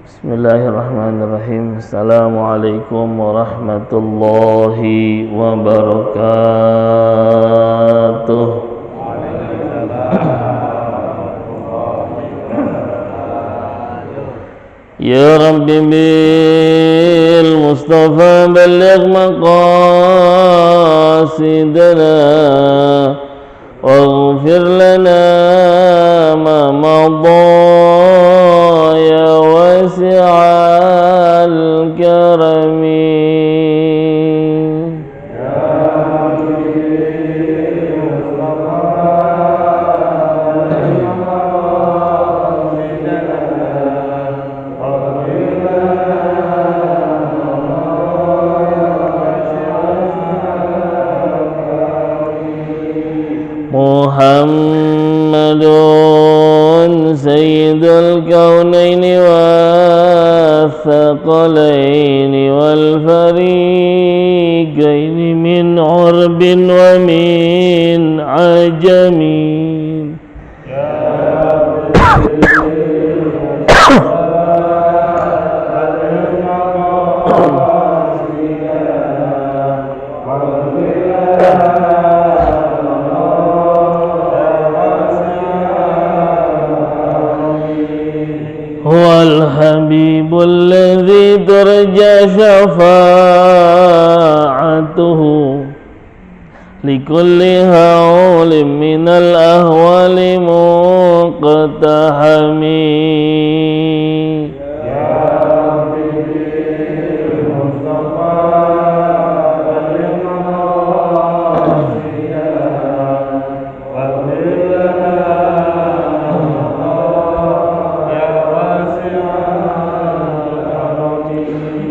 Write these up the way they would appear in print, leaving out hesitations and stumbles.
Bismillahirrahmanirrahim. Assalamualaikum warahmatullahi wabarakatuh. Ya Rabbi bil Mustafa balligh maqasidana waghfir lana ma madha ya wasi'al karami. Muhammadun sayyidul kaunaini wathaqalaini wal fariqaini min urbin wa min ajamin. الحبيب الذي ترجى شفاعته لكل هول من الأهوال مقتحم.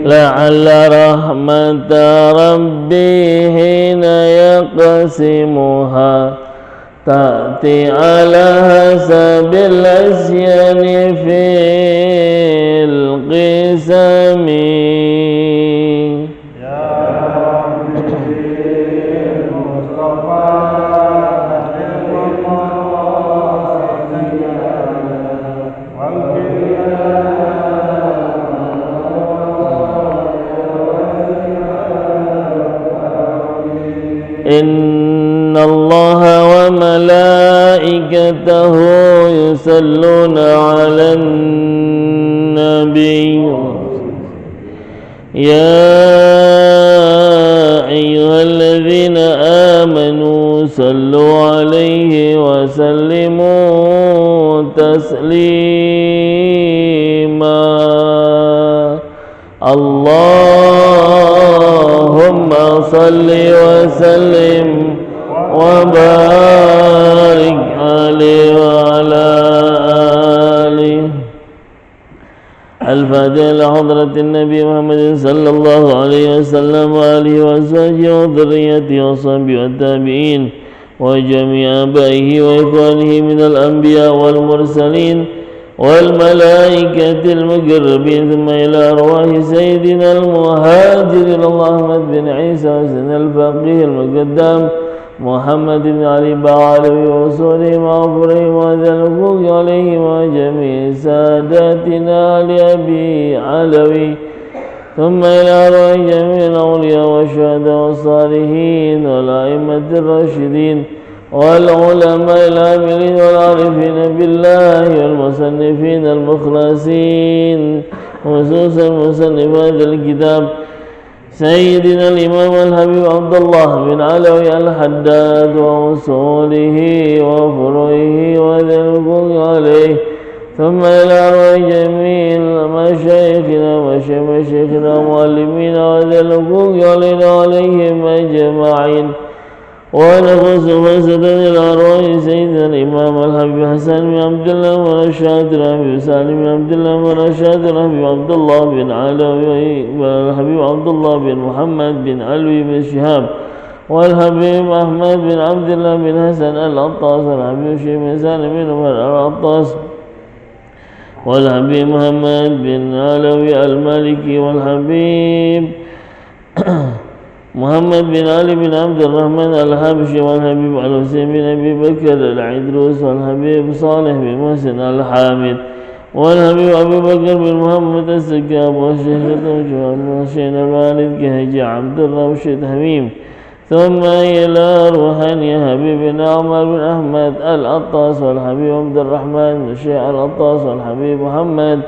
لعل رحمة ربي حين يقسمها تأتي على حسب الأسيان في القسم. إن الله وملائكته يصلون على النبي يا أيها الذين آمنوا صلوا عليه وسلموا تسليما. اللهم صل وسلم وبارك عليه وعلى آله. الفاتحة لحضرة النبي محمد صلى الله عليه وسلم وآله وأزواجه وذريته وصحبه والتابعين وجميع آبائه وإخوانه من الأنبياء والمرسلين والملائكة المقربين، ثم إلى أرواح سيدنا المهاجر اللهم بن عيسى وسن الفقيه المقدام محمد بن علي بعلوي وصولهم وغفرهم وذا الحقوق عليهم وجميع ساداتنا لأبي علوي، ثم إلى أرواح جميع الأولياء والشهداء والصالحين والأئمة الراشدين والعلماء العاملين والعارفين بالله والمصنفين المخلصين، خصوصا مصنف هذا الكتاب سيدنا الإمام الحبيب عبد الله بن علوي الحداد وأصوله وفروعه وذي الحقوق عليه، ثم إلى أرواح جميع مشايخنا ومشايخنا ومعلمينا وذي الحقوق علينا وعليهم أجمعين. ونخص خاصة إلى أرواح سيدنا الإمام الحبيب حسن بن عبد الله ورشاد الحبيب سالم بن عبد الله ورشاد الحبيب عبد الله بن علوي والحبيب عبد الله بن محمد بن علوي بن شهاب والحبيب أحمد بن عبد الله بن حسن العطاس والحبيب شيخ بن سالم بن عمر العطاس والحبيب محمد بن علوي المالكي والحبيب محمد بن علي بن عبد الرحمن الحبشي والحبيب الحسين بن أبي بكر العدروس والحبيب صالح بن محسن الحامد والحبيب أبي بكر بن محمد السكاب والشيخ الشيخ الوالد كهجي عبد الرشيد حميم ثم إلى روحاني حبيبنا عمر بن أحمد العطاس والحبيب عبد الرحمن بن الشيخ العطاس والحبيب محمد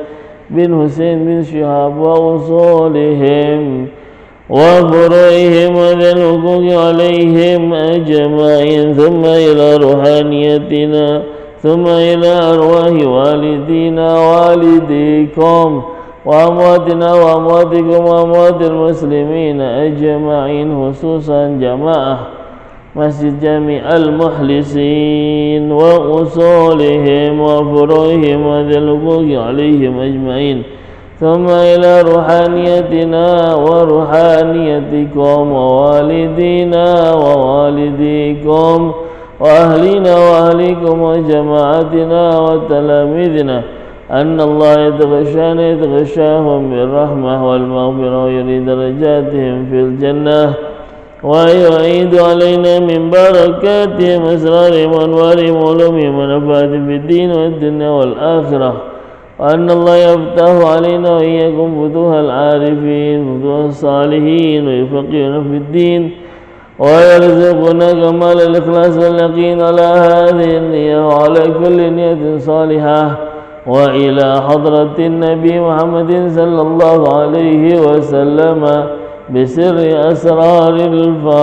بن حسين بن شهاب وأصولهم وفروعهم وذي الحقوق عليهم أجمعين ثم إلى روحانيتنا ثم إلى أرواح والدينا والديكم وأمواتنا وأمواتكم وأموات المسلمين أجمعين خصوصا جماعة مسجد جامع المخلصين وأصولهم وفروعهم وذي الحقوق عليهم أجمعين ثم إلى روحانيتنا وروحانيتكم ووالدينا ووالديكم وأهلنا وأهليكم وجماعتنا وتلاميذنا أن الله يتغشاهم بالرحمة والمغفرة ويريد درجاتهم في الجنة ويعيد علينا من بركاتهم أسرارهم وأنوارهم وعلومهم ونفعاتهم في الدين والدنيا والآخرة وأن الله يفتح علينا وإياكم فتوح العارفين فتوح الصالحين ويفقهنا في الدين ويرزقنا كمال الإخلاص واليقين على هذه النية وعلى كل نية صالحة وإلى حضرة النبي محمد صلى الله عليه وسلم بسر أسرار الفاتحة.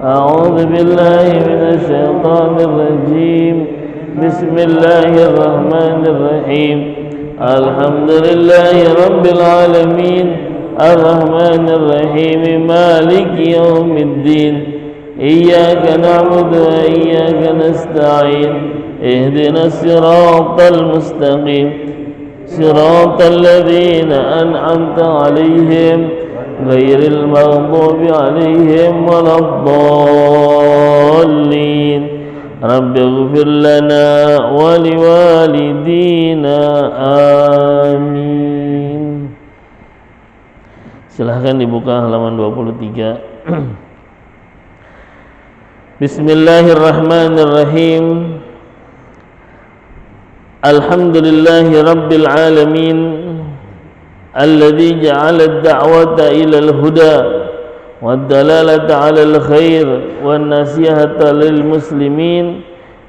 أعوذ بالله من الشيطان الرجيم. بسم الله الرحمن الرحيم. الحمد لله رب العالمين الرحمن الرحيم مالك يوم الدين إياك نعبد وإياك نستعين اهدنا الصراط المستقيم صراط الذين أنعمت عليهم غير المغضوب عليهم ولا الضالين. رب اغفر لنا ولوالدينا آمين. Silahkan dibuka halaman 23. Bismillahirrahmanirrahim. Alhamdulillahi rabbil alamin alladzi ja'ala ad-da'wata ila al-huda wad-dalalata 'ala al-khair wan-nasihata lil muslimin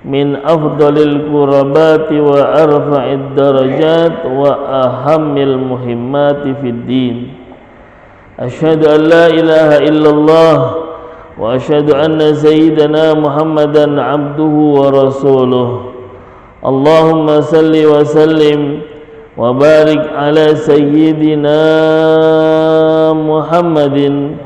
min afdalil qurabati wa arfa'id darajat wa ahammil muhimmati fid din. Asyhadu an la ilaha illallah wa asyhadu anna sayyidana Muhammadan abduhu wa rasuluh. Allahumma salli wa sallim wa barik ala sayyidina Muhammadin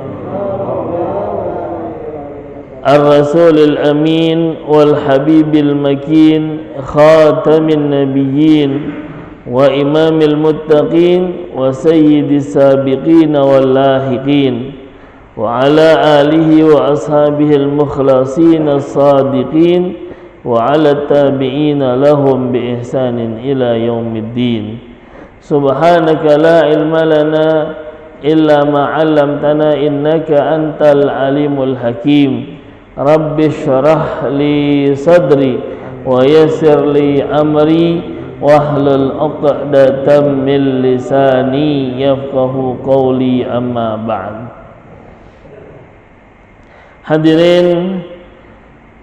ar-rasulil amin wal habibil makin khatamin nabiyyin wa imamil muttaqin wa sayyidis sabiqin wal lahiqin wa ala alihi wa ashabihil mukhlasin as-sadiqin wa ala tabi'ina lahum bi ihsanin ila yaumiddin. Subhanaka la ilma lana illa ma 'allamtana innaka antal alimul hakim. Rabbi shrah li sadri wa yassir li amri wahlul 'uqdatam min lisani yafqahu qawli amma ba'd. Hadirin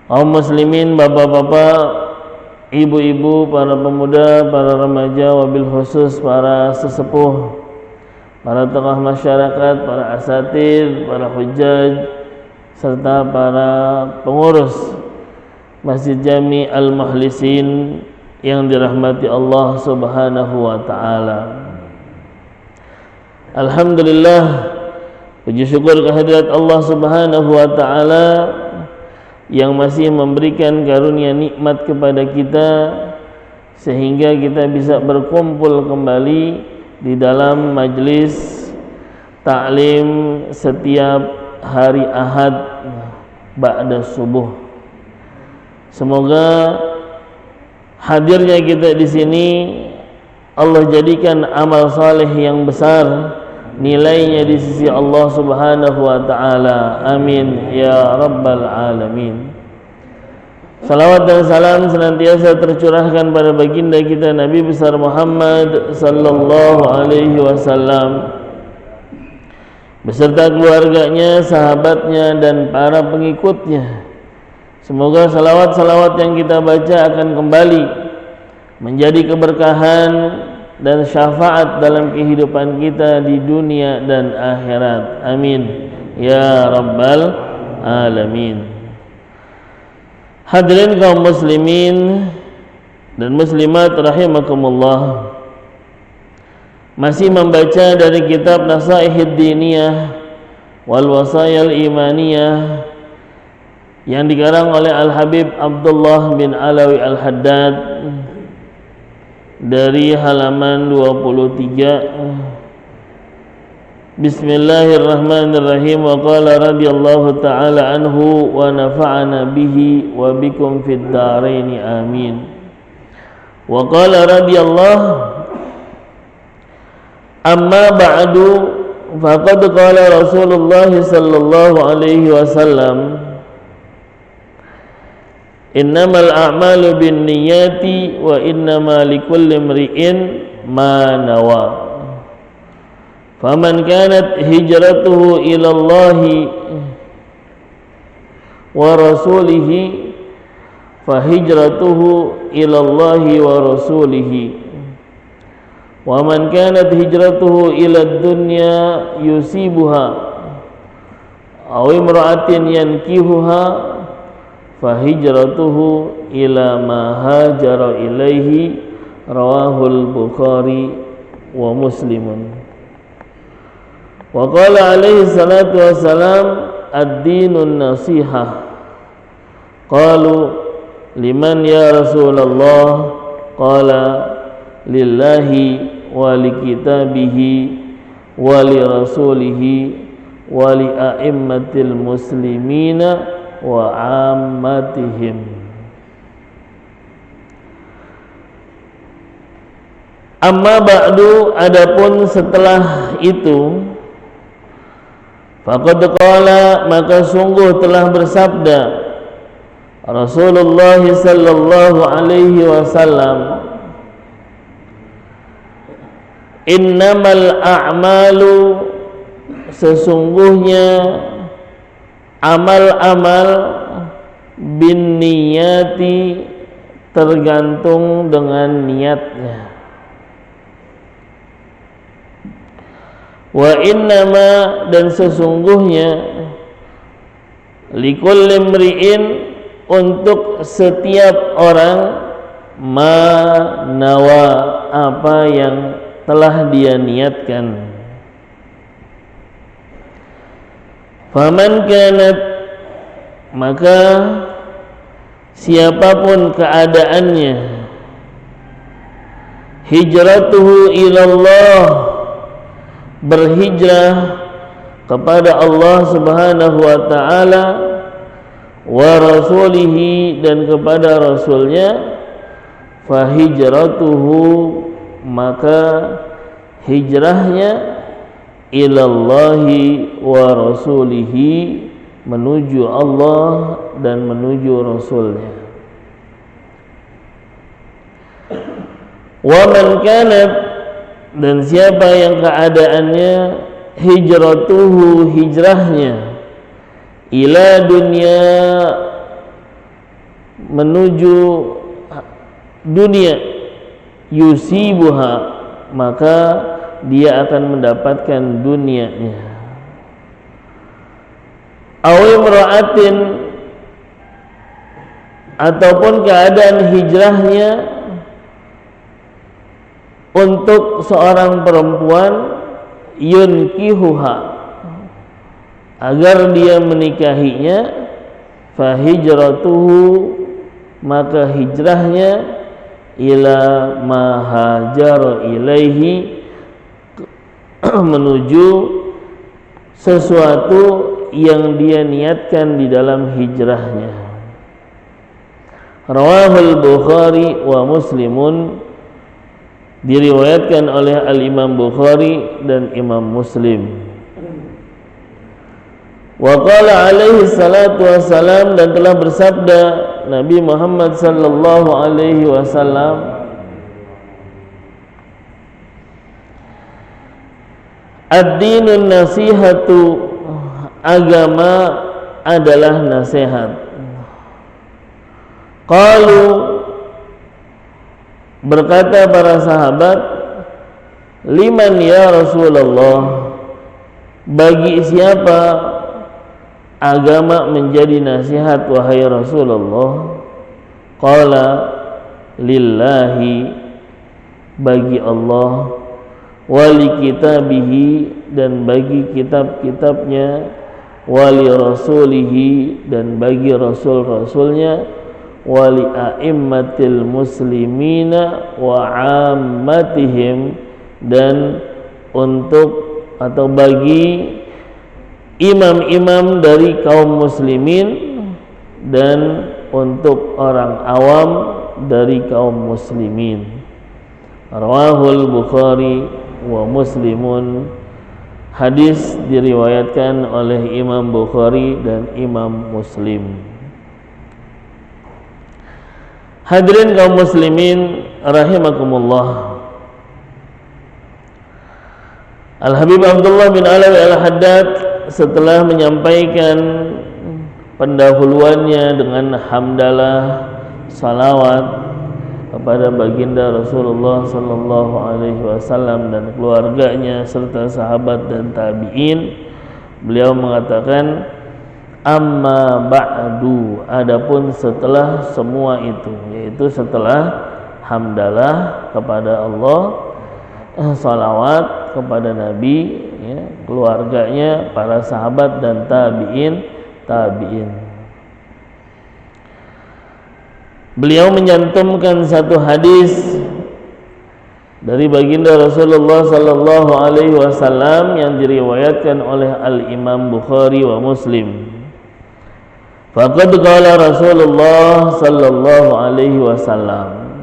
kaum muslimin, bapak-bapak, ibu-ibu, para pemuda, para remaja, wabil khusus para sesepuh, para tokoh masyarakat, para asatidz, para hujjaj, serta para pengurus Masjid Jami Al-Mukhlisin yang dirahmati Allah Subhanahu wa taala. Alhamdulillah, puji syukur kehadirat Allah Subhanahu wa taala yang masih memberikan karunia nikmat kepada kita sehingga kita bisa berkumpul kembali di dalam majlis taklim setiap hari Ahad ba'da subuh. Semoga hadirnya kita di sini Allah jadikan amal saleh yang besar nilainya di sisi Allah Subhanahu wa taala. Amin ya rabbal alamin. Salawat dan salam senantiasa tercurahkan pada baginda kita Nabi besar Muhammad sallallahu alaihi wasallam beserta keluarganya, sahabatnya dan para pengikutnya. Semoga salawat-salawat yang kita baca akan kembali menjadi keberkahan dan syafaat dalam kehidupan kita di dunia dan akhirat. Amin ya rabbal alamin. Hadirin kaum muslimin dan muslimat rahimakumullah, masih membaca dari kitab Nasaihid Diniyah wal Wasayal Imaniyah yang dikarang oleh Al-Habib Abdullah bin Alawi Al-Haddad dari halaman 23. Bismillahirrahmanirrahim. Wa qala radhiyallahu ta'ala anhu wa nafa'ana bihi wa bikum fid dharain amin. Wa qala radhiyallahu amma ba'du faqad qala Rasulullah sallallahu alaihi wasallam innamal a'malu binniyati wa innamal likulli imri'in ma nawa. Faman kanat hijratuhu ila Allah wa rasulihi fa hijratuhu ila Allah wa rasulihi. Wa man kanat hijratuhu ila dunya yusibuha aw imra'atin yankihuha fa hijratuhu ila ma hajara ilaihi. Rawahul Bukhari wa Muslimun. Wa qala alaihi salatu wassalam ad-dinun nasihah. Qalu liman ya Rasulullah? Qala lillahi wa li kitabihi wa li rasulihi wa li a'immatil muslimina wa ammatihim. Amma ba'du, adapun setelah itu, faqad qala, maka sungguh telah bersabda Rasulullah sallallahu alaihi wasallam, innamal a'malu, sesungguhnya amal-amal bin niyati, tergantung dengan niatnya. Wa innama, dan sesungguhnya likulli imri'in, untuk setiap orang, ma nawa, apa yang telah dia niatkan. Faman kanat, maka siapapun keadaannya, hijratuhu ilallah, berhijrah kepada Allah Subhanahu wa taala, wa rasulihi, dan kepada rasulnya, fa hijratuhu, maka hijrahnya ilallahi wa rasulihi, menuju Allah dan menuju rasulnya. Wa man kanat, dan siapa yang keadaannya hijratuhu, hijrahnya, ila dunia, menuju dunia, yusibuha, maka dia akan mendapatkan dunianya. Aw imra'atin, ataupun keadaan hijrahnya untuk seorang perempuan, yunkihuha, agar dia menikahinya, fa hijratuhu, maka hijrahnya ila ma hajar ilaihi, menuju sesuatu yang dia niatkan di dalam hijrahnya. Rawahul Bukhari wa Muslimun, diriwayatkan oleh Al-Imam Bukhari dan Imam Muslim. Wa qala alaihi salatu wassalam, dan telah bersabda Nabi Muhammad sallallahu alaihi wasallam, ad-dinun nasihatu, agama adalah nasihat. Qalu, berkata para sahabat, liman ya Rasulullah, bagi siapa agama menjadi nasihat wahai Rasulullah? Qala, lillahi, bagi Allah, wali kitabihi, dan bagi kitab-kitabnya, wali rasulihi, dan bagi rasul-rasulnya, wali a'immatil muslimina wa ammatihim, dan untuk atau bagi imam-imam dari kaum muslimin dan untuk orang awam dari kaum muslimin. Rawahul Bukhari wa Muslimun, hadis diriwayatkan oleh Imam Bukhari dan Imam Muslim. Hadirin kaum muslimin rahimakumullah, Al-Habib Abdullah bin Alawi Al-Haddad setelah menyampaikan pendahuluannya dengan hamdalah, salawat kepada baginda Rasulullah sallallahu alaihi wasallam dan keluarganya serta sahabat dan tabi'in, beliau mengatakan, amma ba'du, adapun setelah semua itu, yaitu setelah hamdalah kepada Allah, salawat kepada Nabi, ya, keluarganya, para sahabat dan tabi'in. Beliau menyantumkan satu hadis dari baginda Rasulullah sallallahu alaihi wasallam yang diriwayatkan oleh Al-Imam Bukhari wa Muslim. Faqad qala Rasulullah sallallahu alaihi wasallam,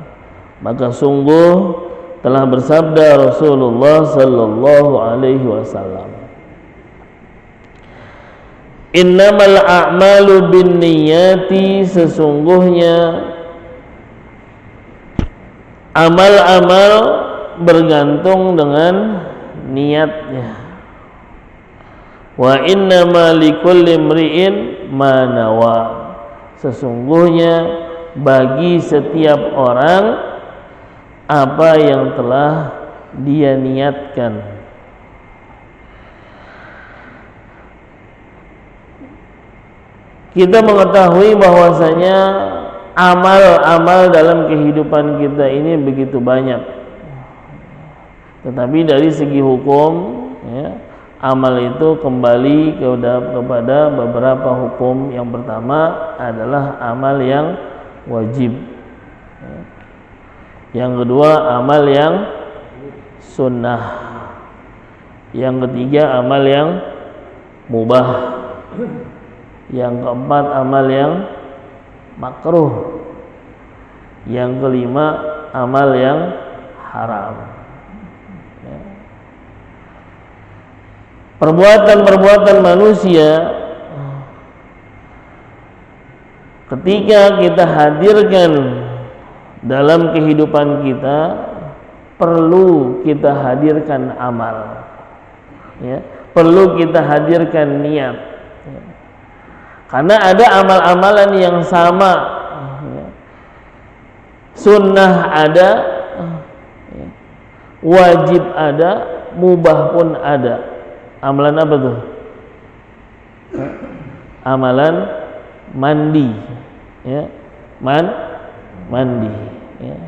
maka sungguh telah bersabda Rasulullah sallallahu alaihi wasallam, innamal a'malu binniyati, sesungguhnya amal-amal bergantung dengan niatnya. Wa innama likulli imri'in ma nawa, sesungguhnya bagi setiap orang apa yang telah dia niatkan. Kita mengetahui bahwasanya amal-amal dalam kehidupan kita ini begitu banyak, tetapi dari segi hukum, ya, amal itu kembali kepada beberapa hukum. Yang pertama adalah amal yang wajib, yang kedua amal yang sunnah, yang ketiga amal yang mubah, yang keempat amal yang makruh, yang kelima amal yang haram. Perbuatan-perbuatan manusia ketika kita hadirkan dalam kehidupan kita, perlu kita hadirkan amal, ya, perlu kita hadirkan niat, ya. Karena ada amal-amalan yang sama, ya. Sunnah ada, ya. Wajib ada, mubah pun ada. Amalan apa tuh? Amalan mandi, ya, mandi, ya.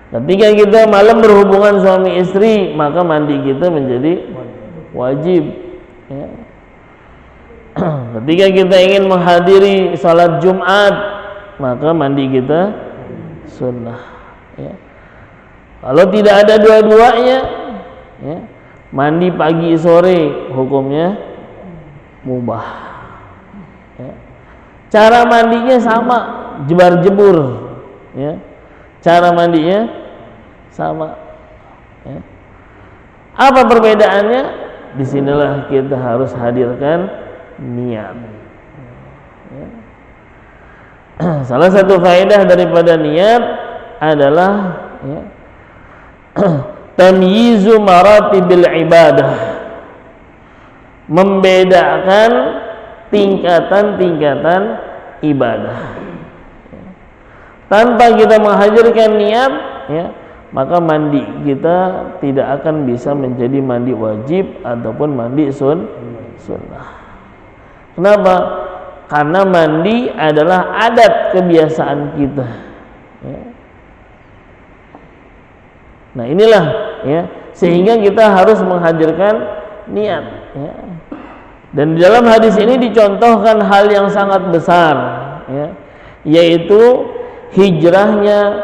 Ketika kita malam berhubungan suami istri, maka mandi kita menjadi wajib, ya. Ketika kita ingin menghadiri salat Jumat, maka mandi kita sunnah, ya. Kalau tidak ada dua-duanya, ya, mandi pagi sore hukumnya mubah, ya. Cara mandinya sama, jebar-jebur, ya. Cara mandinya sama, ya. Apa perbedaannya? Disinilah kita harus hadirkan niat, ya. salah satu faedah daripada niat adalah ya, tamyizu maratibil ibadah, membedakan tingkatan-tingkatan ibadah. Tanpa kita menghadirkan niat, ya, maka mandi kita tidak akan bisa menjadi mandi wajib ataupun mandi sunnah. Kenapa? Karena mandi adalah adat kebiasaan kita. Ya. Nah inilah, ya, sehingga kita harus menghadirkan niat. Ya. Dan di dalam hadis ini dicontohkan hal yang sangat besar, ya, yaitu hijrahnya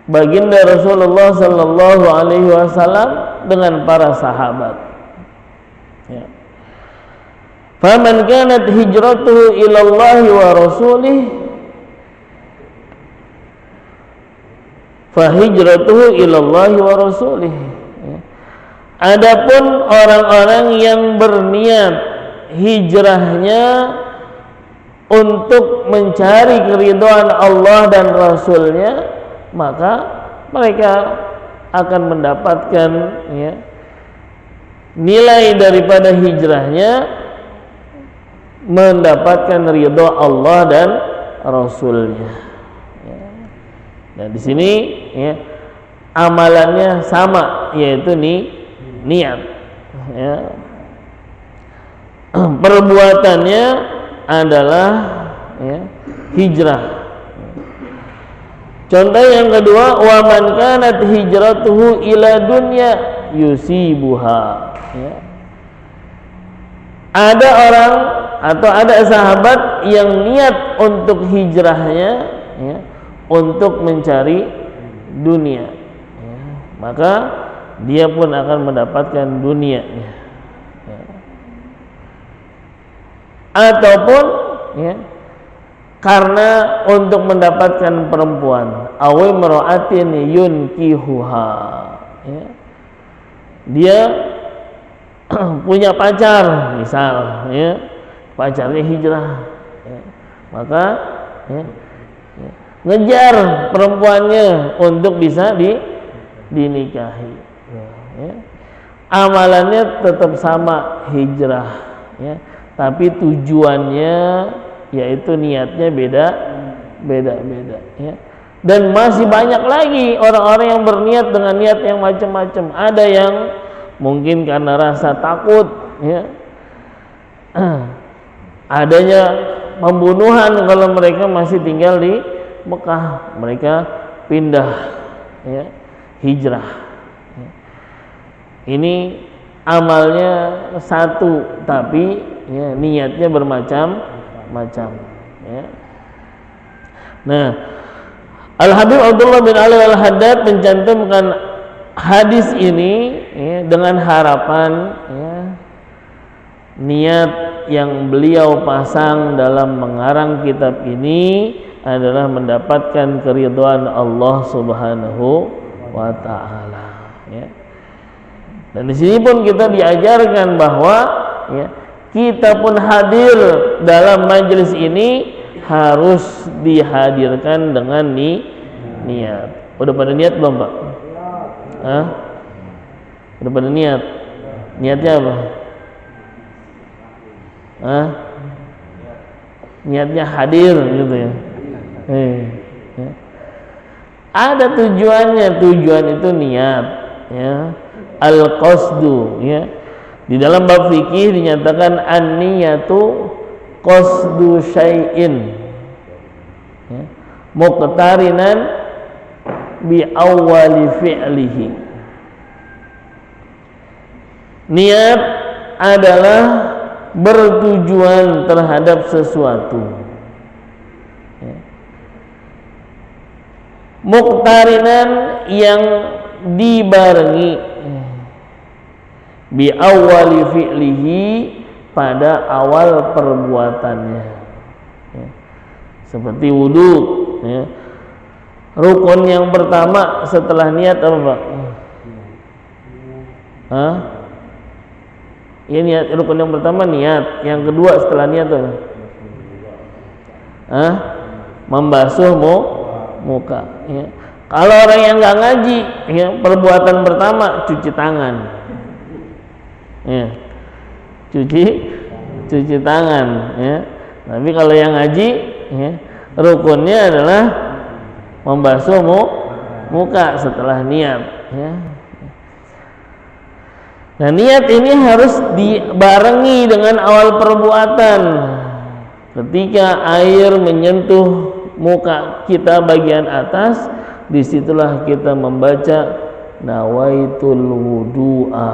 baginda Rasulullah sallallahu alaihi wasallam dengan para sahabat. Ya. Faman kanat hijratuhu ila Allah wa rasulih fa hijratuhu ila Allah wa rasulih. Ya. Adapun orang-orang yang berniat hijrahnya untuk mencari keridhaan Allah dan Rasulnya, maka mereka akan mendapatkan, ya, nilai daripada hijrahnya mendapatkan ridha Allah dan Rasulnya. Ya. Dan di sini, ya, amalannya sama, yaitu niat. Ya. Perbuatannya adalah, ya, hijrah. Contoh yang kedua, wa man kanat hijratuhu ila dunya yusibuha. Ya. Ada orang atau ada sahabat yang niat untuk hijrahnya, ya, untuk mencari dunia, ya, maka dia pun akan mendapatkan dunianya. Ataupun, ya, karena untuk mendapatkan perempuan, awi mar'atin yunkihuha, ya, dia punya pacar misal, ya, pacarnya hijrah, ya, maka, ya, ya, ngejar perempuannya untuk bisa dinikahi, ya. Amalannya tetap sama, hijrah, ya, tapi tujuannya, yaitu niatnya beda, ya. Dan masih banyak lagi orang-orang yang berniat dengan niat yang macam-macam. Ada yang mungkin karena rasa takut, ya, adanya pembunuhan kalau mereka masih tinggal di Mekah, mereka pindah, ya, hijrah. Ini amalnya satu, tapi, ya, niatnya bermacam-macam, ya. Nah, Al-Habib Abdullah bin Ali Al-Haddad mencantumkan hadis ini, ya, dengan harapan, ya, niat yang beliau pasang dalam mengarang kitab ini adalah mendapatkan keridhaan Allah Subhanahu wa taala, ya. Dan di sini pun kita diajarkan bahwa, ya, kita pun hadir dalam majelis ini harus dihadirkan dengan niat. Udah pada niat belum, Pak? Hah? Udah pada niat? Niatnya apa? Hah? Niatnya hadir gitu, ya. Ya. Ada tujuannya, tujuan itu niat, ya. Al-qasdu, ya. Di dalam bab fikih dinyatakan an-niyatu qasdu syai'in, ya, muqtarinan bi awwali fi'lihi. Niat adalah bertujuan terhadap sesuatu, ya. Muqtarinan yang dibarengi bi awwali fi'lihi, pada awal perbuatannya, ya. Seperti wudu, ya. Rukun yang pertama setelah niat apa, Pak? Hah? Ya, niat. Rukun yang pertama niat, yang kedua setelah niat apa? Hah? membasuh muka. Ya. Kalau orang yang nggak ngaji, ya, perbuatan pertama cuci tangan. Ya. Cuci tangan. Ya. Tapi kalau yang ngaji, ya, rukunnya adalah membasuh muka setelah niat. Ya. Nah, niat ini harus dibarengi dengan awal perbuatan. Ketika air menyentuh muka kita bagian atas, disitulah kita membaca nawaitul wudu'a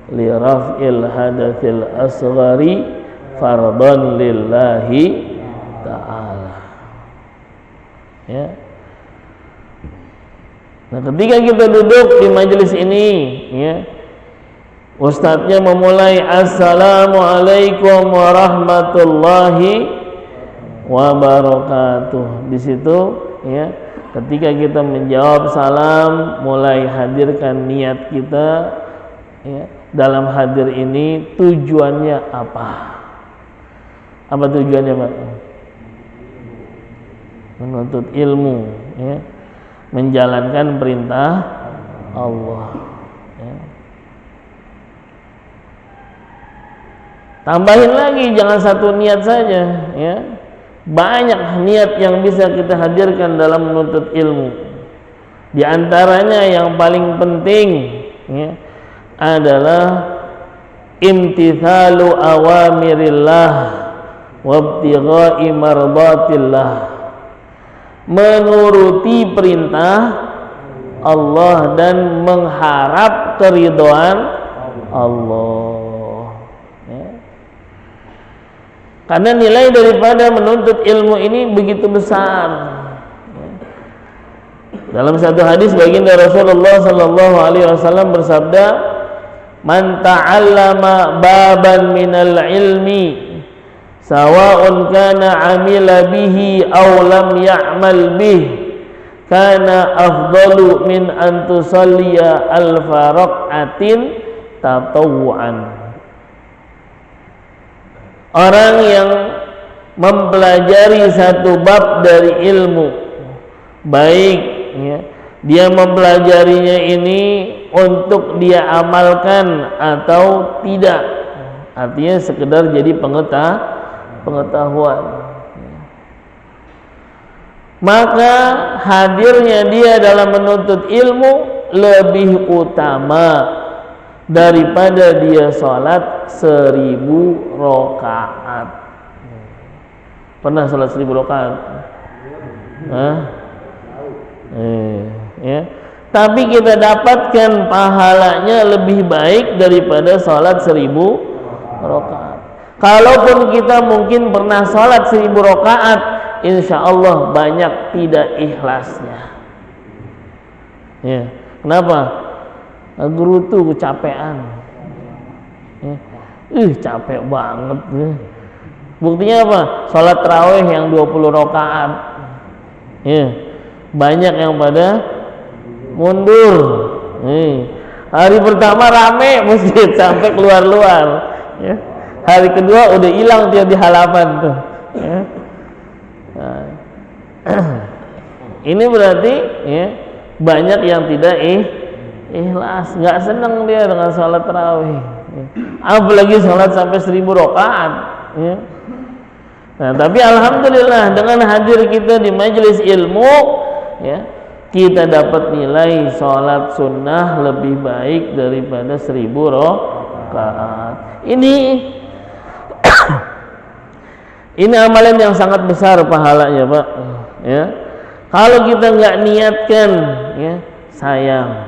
li raf'il hadatsil asghari fardhan lillahi ta'ala. Ya. Nah, ketika kita duduk di majelis ini, ya, ustadznya memulai assalamualaikum warahmatullahi wabarakatuh. Di situ, ya, ketika kita menjawab salam, mulai hadirkan niat kita, ya, dalam hadir ini tujuannya apa? Apa tujuannya, Pak? Menuntut ilmu, ya, menjalankan perintah Allah. Ya. Tambahin lagi, jangan satu niat saja, ya. Banyak niat yang bisa kita hadirkan dalam menuntut ilmu. Di antaranya yang paling penting, ya, adalah imtithalu awamirillah wabtigha'i mardatillah. Menuruti perintah Allah dan mengharap keridhaan Allah. Karena nilai daripada menuntut ilmu ini begitu besar. Dalam satu hadis baginda Rasulullah sallallahu alaihi wasallam bersabda, "Man ta'allama baban minal ilmi sawa'un kana 'amila bihi aw lam ya'mal bih kana afdalu min an tusalliya alfa rak'atin tatawwu'an." Orang yang mempelajari satu bab dari ilmu, baik, ya, dia mempelajarinya ini untuk dia amalkan atau tidak, artinya sekedar jadi pengetahuan, maka hadirnya dia dalam menuntut ilmu lebih utama daripada dia sholat 1000 rakaat. Pernah sholat 1000 rakaat? Ya. Tapi kita dapatkan pahalanya lebih baik daripada sholat 1000 rakaat. Kalaupun kita mungkin pernah sholat 1000 rakaat, insya Allah banyak tidak ikhlasnya. Ya. Kenapa? Guru tuh kecapean, capek banget. Buktinya apa? Sholat tarawih yang 20 rakaat, banyak yang pada mundur. Hari pertama rame masjid sampai keluar-luar, hari kedua udah hilang dia di halaman tuh. Nah, ini berarti, banyak yang tidak ikhlas, nggak senang dia dengan sholat tarawih, apalagi sholat sampai 1000 rakaat. Nah, tapi alhamdulillah dengan hadir kita di majelis ilmu, kita dapat nilai sholat sunnah lebih baik daripada 1000 rakaat. Ini amalan yang sangat besar pahalanya, Pak. Kalau kita nggak niatkan, sayang.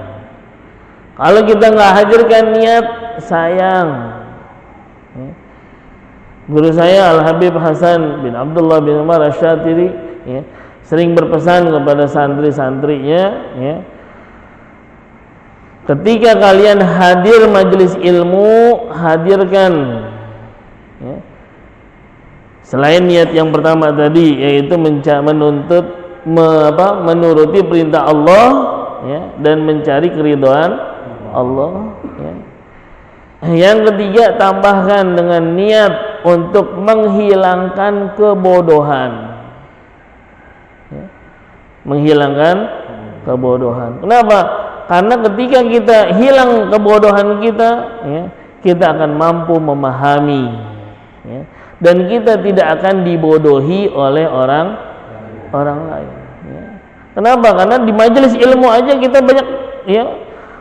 Kalau kita nggak hadirkan niat, sayang. Guru saya Al-Habib Hasan bin Abdullah bin Umar Asy-Syatiri, sering berpesan kepada santri-santrinya, ketika kalian hadir majelis ilmu, hadirkan, selain niat yang pertama tadi, yaitu menuruti perintah Allah, dan mencari keridhaan Allah. Yang ketiga, tambahkan dengan niat untuk menghilangkan kebodohan. menghilangkan kebodohan. Kenapa? Karena ketika kita hilang kebodohan kita, ya, kita akan mampu memahami, ya, dan kita tidak akan dibodohi oleh orang lain. Ya. Kenapa? Karena di majelis ilmu aja kita banyak, ya,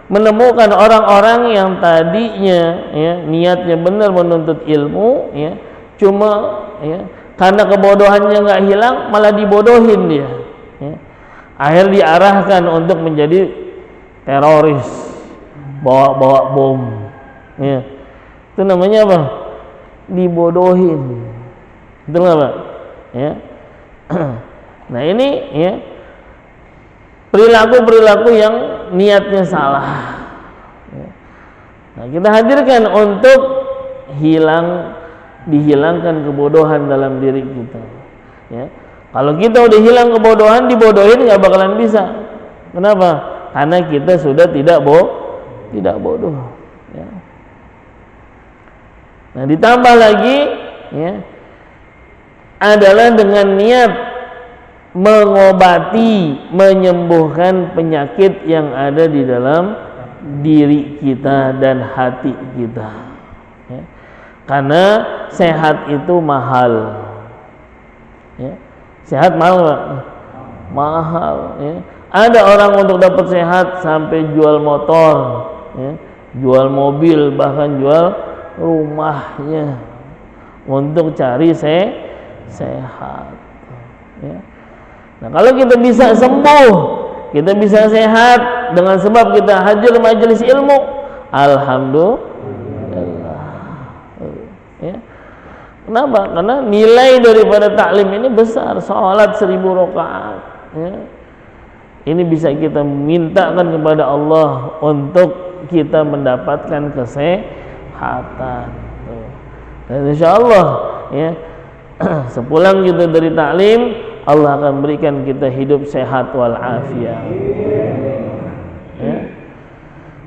menemukan orang-orang yang tadinya, ya, niatnya benar menuntut ilmu, ya, cuma, ya, karena kebodohannya nggak hilang malah dibodohin dia. Ya. Akhir diarahkan untuk menjadi teroris, bawa bom. Ya. Itu namanya apa? Dibodohin. Betul nggak, Pak? Ya. Nah ini, ya, perilaku yang niatnya salah. Ya. Nah, kita hadirkan untuk dihilangkan kebodohan dalam diri kita. Ya. Kalau kita udah hilang kebodohan, dibodohin nggak bakalan bisa. Kenapa? Karena kita sudah tidak bodoh. Ya. Nah, ditambah lagi, ya, adalah dengan niat mengobati, menyembuhkan penyakit yang ada di dalam diri kita dan hati kita. Ya. Karena sehat itu mahal. Ya. Sehat mahal, Pak? Mahal. Ya. Ada orang untuk dapat sehat sampai jual motor, ya, jual mobil, bahkan jual rumahnya untuk cari sehat. Ya. Nah, kalau kita bisa sembuh, kita bisa sehat dengan sebab kita hadir majelis ilmu, alhamdulillah. Ya. Kenapa? Karena nilai daripada taklim ini besar, sholat 1000 rakaat. Ya. Ini bisa kita mintakan kepada Allah untuk kita mendapatkan kesehatan. Dan insya Allah, ya, sepulang kita dari taklim, Allah akan berikan kita hidup sehat walafiat. Ya.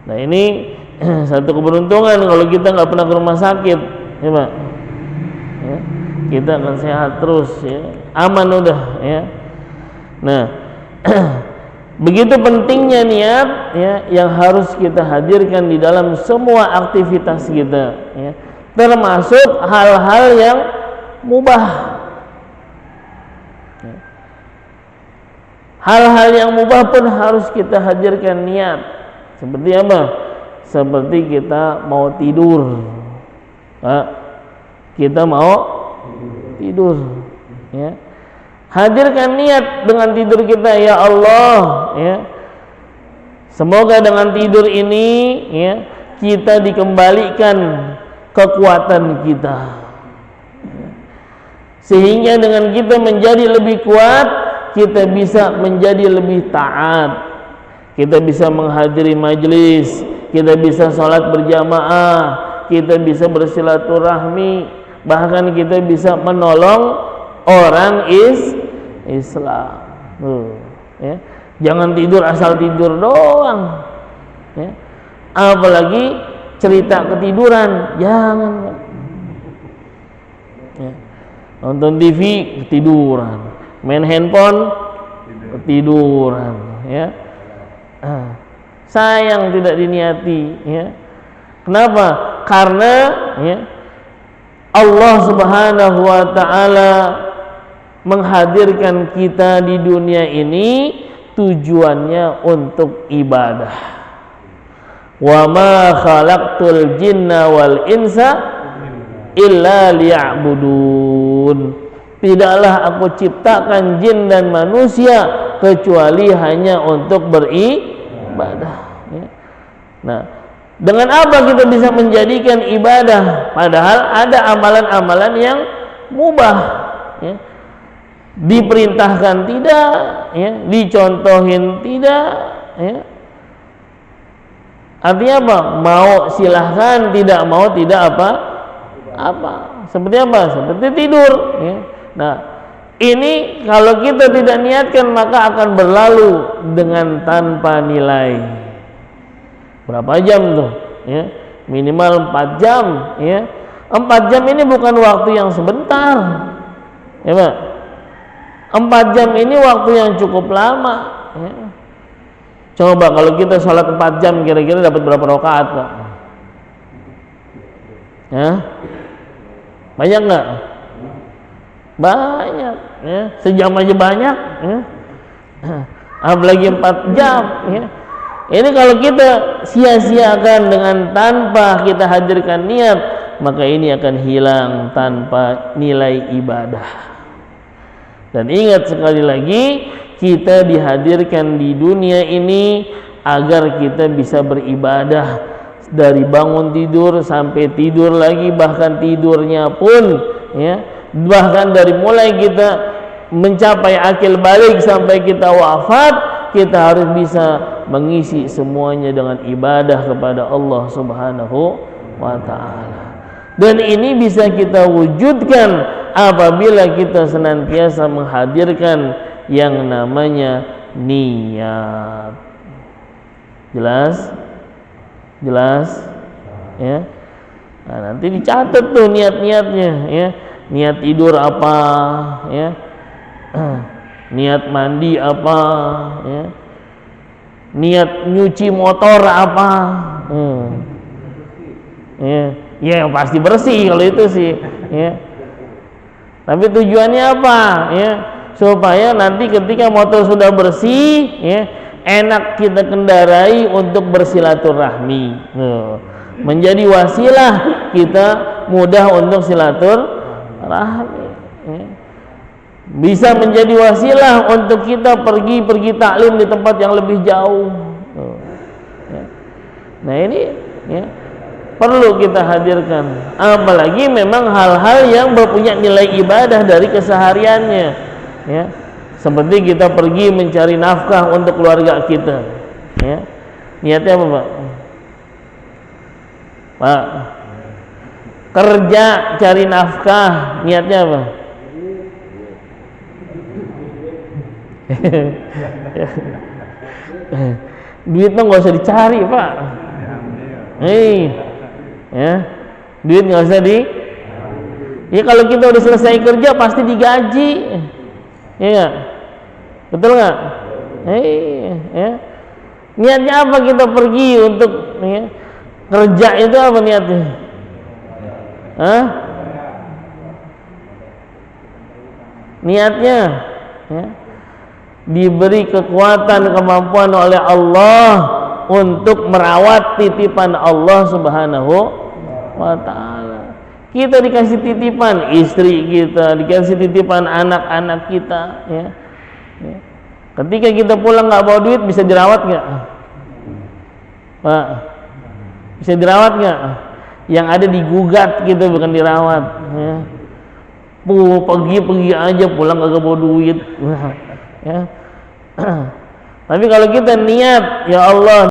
Nah ini satu keberuntungan kalau kita nggak pernah ke rumah sakit, ya Pak. Ya. Kita akan sehat terus, ya. Aman udah, ya. Nah, begitu pentingnya niat, ya, yang harus kita hadirkan di dalam semua aktivitas kita, ya. Termasuk hal-hal yang mubah. Hal-hal yang mubah pun harus kita hadirkan niat. Seperti apa? Seperti kita mau tidur. Kita mau tidur, ya. Hadirkan niat dengan tidur kita, ya Allah, ya. Semoga dengan tidur ini, ya, kita dikembalikan kekuatan kita, sehingga dengan kita menjadi lebih kuat, kita bisa menjadi lebih taat, kita bisa menghadiri majelis, kita bisa sholat berjamaah, kita bisa bersilaturahmi, bahkan kita bisa menolong orang Islam. Ya. Jangan tidur asal tidur doang, ya. Apalagi cerita ketiduran, jangan. Ya. Nonton TV ketiduran, main handphone ketiduran, ya. Sayang tidak diniati, ya. Kenapa? Karena, ya, Allah Subhanahu wa ta'ala menghadirkan kita di dunia ini tujuannya untuk ibadah. Wa ma khalaqtul jinna wal insa illa liya'budun. Tidaklah aku ciptakan jin dan manusia kecuali hanya untuk beribadah. Ya. Nah, dengan apa kita bisa menjadikan ibadah? Padahal ada amalan-amalan yang mubah, ya. Diperintahkan tidak, ya. Dicontohin tidak, ya. Artinya apa? Mau silahkan, tidak mau tidak apa. Seperti apa? Seperti tidur, ya. Nah, ini kalau kita tidak niatkan maka akan berlalu dengan tanpa nilai. Berapa jam tuh, ya? Minimal 4 jam, ya. 4 jam ini bukan waktu yang sebentar, ya Pak. 4 jam ini waktu yang cukup lama, ya. Coba kalau kita sholat 4 jam kira-kira dapat berapa rakaat, Pak? Ya? Banyak nggak? Banyak, ya. Sejam aja banyak, ya. Apalagi 4 jam, ya. Ini kalau kita sia-siakan dengan tanpa kita hadirkan niat, maka ini akan hilang tanpa nilai ibadah. Dan ingat sekali lagi, kita dihadirkan di dunia ini agar kita bisa beribadah dari bangun tidur sampai tidur lagi, bahkan tidurnya pun, ya, bahkan dari mulai kita mencapai akil balik sampai kita wafat, kita harus bisa mengisi semuanya dengan ibadah kepada Allah Subhanahu wa ta'ala. Dan ini bisa kita wujudkan apabila kita senantiasa menghadirkan yang namanya niat. Jelas? Jelas? Ya. Nah, nanti dicatat tuh niat-niatnya, ya. Niat tidur apa, ya. Niat mandi apa, ya. Niat nyuci motor apa. Ya pasti bersih kalau itu sih, ya. Tapi tujuannya apa, ya? Supaya nanti ketika motor sudah bersih, ya, enak kita kendarai untuk bersilaturahmi. Menjadi wasilah kita mudah untuk silaturahmi, ya. Bisa menjadi wasilah untuk kita pergi taklim di tempat yang lebih jauh. Nah ini, ya, perlu kita hadirkan. Apalagi memang hal-hal yang mempunyai nilai ibadah dari kesehariannya, ya. Seperti kita pergi mencari nafkah untuk keluarga kita, ya. Niatnya apa, Pak? Pak, kerja cari nafkah, niatnya apa? Duit mah nggak usah dicari, Pak. Ya, duit nggak usah ya kalau kita udah selesai kerja pasti digaji, ya nggak? Betul nggak? Ya. Niatnya apa kita pergi untuk, ya, kerja itu apa niatnya? Niatnya, ya, diberi kekuatan, kemampuan oleh Allah untuk merawat titipan Allah Subhanahu wa ta'ala. Kita dikasih titipan istri kita, dikasih titipan anak-anak kita, ya. Ketika kita pulang nggak bawa duit, bisa dirawat nggak, Pak? Bisa dirawat nggak? Yang ada digugat gitu, bukan dirawat, ya. Pergi aja, pulang nggak bawa duit, ya. Tapi kalau kita niat, ya Allah,